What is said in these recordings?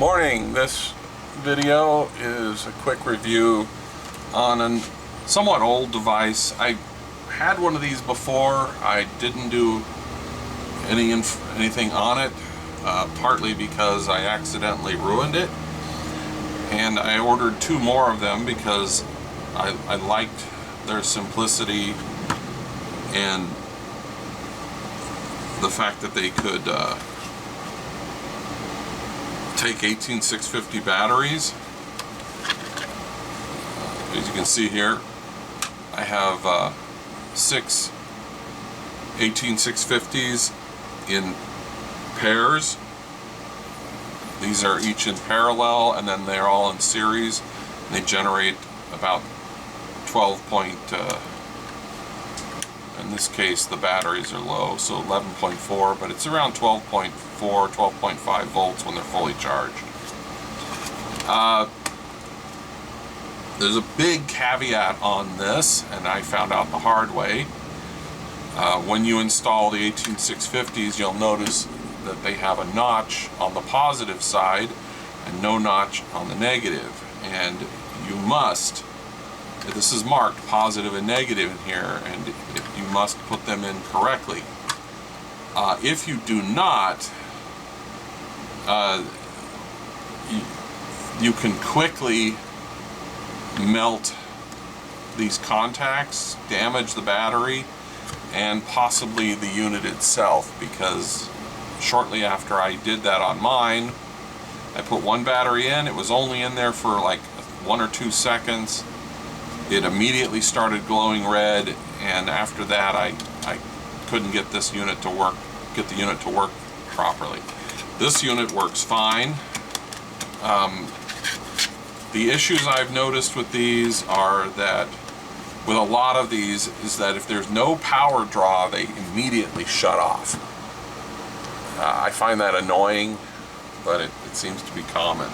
Morning. This video is a quick review on a somewhat old device. I had one of these before. I didn't do anything on it, partly because I accidentally ruined it, and I ordered two more of them because I liked their simplicity and the fact that they could take 18650 batteries. As you can see here, I have 6 18650s in pairs. These are each in parallel, and then they're all in series. And they generate about 12 point, in this case the batteries are low, so 11.4, but it's around 12.4, 12.5 volts when they're fully charged. There's a big caveat on this, and I found out the hard way. When you install the 18650s, you'll notice that they have a notch on the positive side and no notch on the negative, and you must, this is marked positive and negative in here, and you must put them in correctly. If you do not, you can quickly melt these contacts, damage the battery, and possibly the unit itself, because shortly after I did that on mine, I put one battery in. It was only in there for like 1 or 2 seconds. It immediately started glowing red, and after that I couldn't get this unit to work, the unit to work properly. This unit works fine. The issues I've noticed with these are that with a lot of these is that if there's no power draw, they immediately shut off. I find that annoying, but it seems to be common.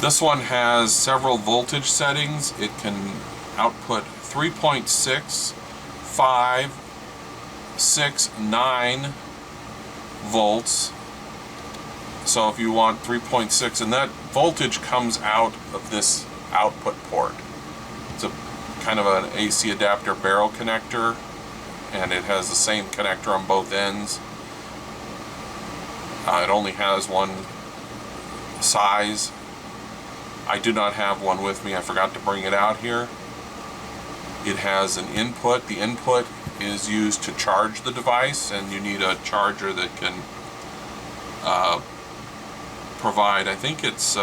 This one has several voltage settings. It can output 3.6, 5, 6, 9 volts. So if you want 3.6, and that voltage comes out of this output port. It's a kind of an AC adapter barrel connector, and it has the same connector on both ends. It only has one size. I do not have one with me. I forgot to bring it out here. It has an input. The input is used to charge the device, and you need a charger that can provide, I think it's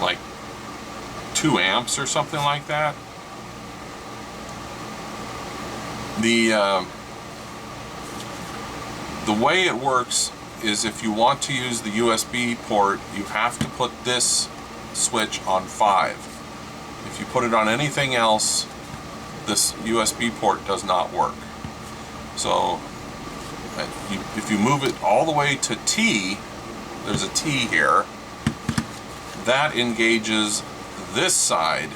like 2 amps or something like that. The way it works is if you want to use the USB port, you have to put this switch on 5. If you put it on anything else, this USB port does not work. So if you move it all the way to T, there's a T here, that engages this side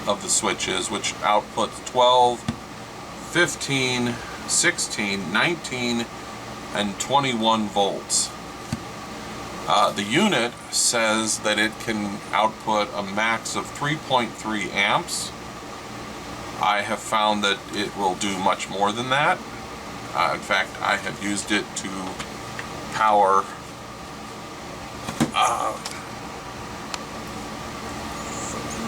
of the switches, which outputs 12, 15, 16, 19, and 21 volts. The unit says that it can output a max of 3.3 amps. I have found that it will do much more than that. In fact, I have used it to power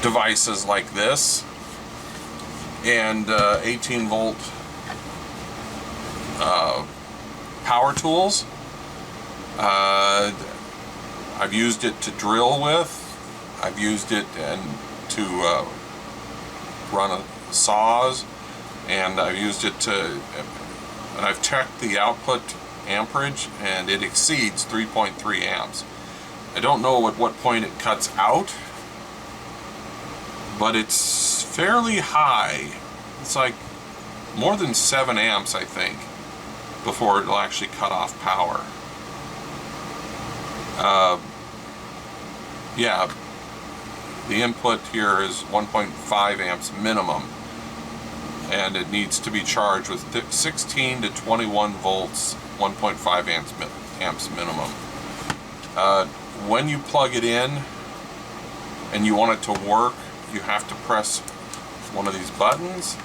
devices like this, and 18 volt power tools. I've used it to drill with. I've used it to run saws, and I've used it to, and I've checked the output amperage, and it exceeds 3.3 amps. I don't know at what point it cuts out, but it's fairly high. It's like more than 7 amps, I think, before it'll actually cut off power. Yeah, the input here is 1.5 amps minimum, and it needs to be charged with 16 to 21 volts, 1.5 amps minimum. When you plug it in and you want it to work, you have to press one of these buttons.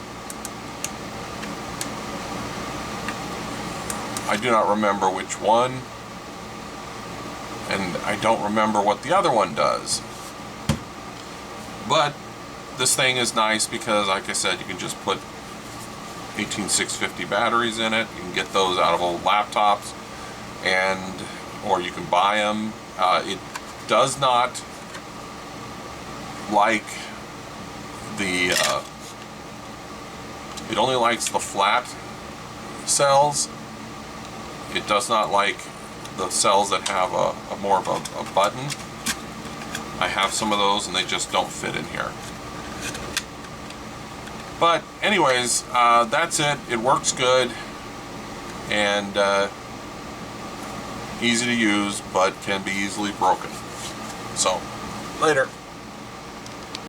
I do not remember which one, and I don't remember what the other one does. But this thing is nice because, like I said, you can just put 18650 batteries in it. You can get those out of old laptops, or you can buy them. It does not like the it only likes the flat cells. It does not like the cells that have a more of a button. I have some of those and they just don't fit in here. But anyways, that's it. It works good and easy to use, but can be easily broken. So, later.